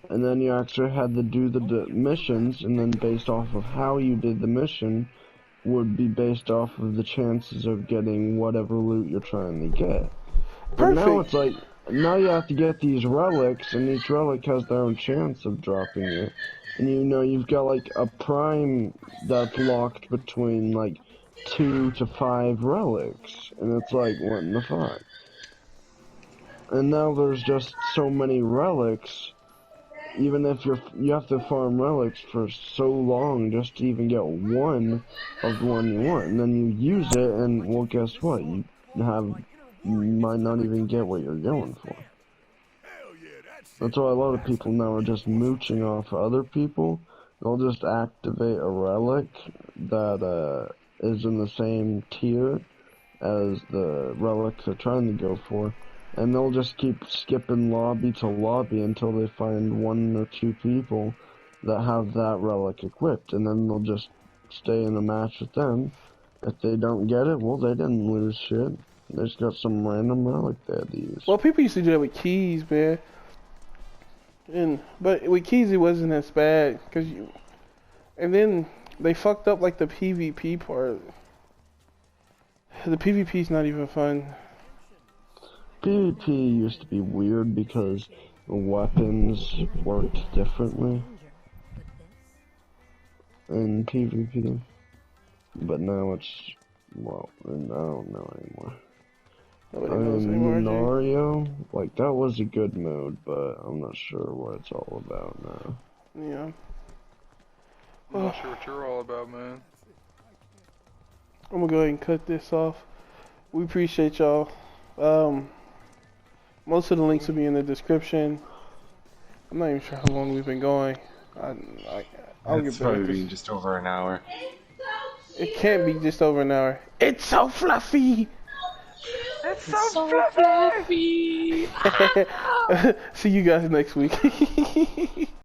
and then you actually had to do the missions, and then based off of how you did the mission, would be based off of the chances of getting whatever loot you're trying to get. But now it's like, now you have to get these relics, and each relic has their own chance of dropping it. And you know, you've got like a Prime that's locked between like 2 to 5 relics, and it's like, what in the fuck? And now there's just so many relics, even if you have to farm relics for so long just to even get one of the one you want, and then you use it, and well, guess what? You might not even get what you're going for. That's why a lot of people now are just mooching off other people. They'll just activate a relic that is in the same tier as the relic they're trying to go for, and they'll just keep skipping lobby to lobby until they find 1 or 2 people that have that relic equipped, and then they'll just stay in a match with them. If they don't get it, well, they didn't lose shit. They just got some random relic they had to use. Well, people used to do that with keys, man. But with keys, it wasn't as bad, and then they fucked up like the PvP part. The PvP's not even fun. PvP used to be weird because weapons worked differently in PvP, but now it's, well, I don't know anymore. Nario, like, that was a good mode, but I'm not sure what it's all about now. Yeah. I'm not sure what you're all about, man. I'm gonna go ahead and cut this off. We appreciate y'all. Most of the links will be in the description. I'm not even sure how long we've been going. I'll It's probably just over an hour. It can't be just over an hour. It's so fluffy! It's so fluffy! See you guys next week.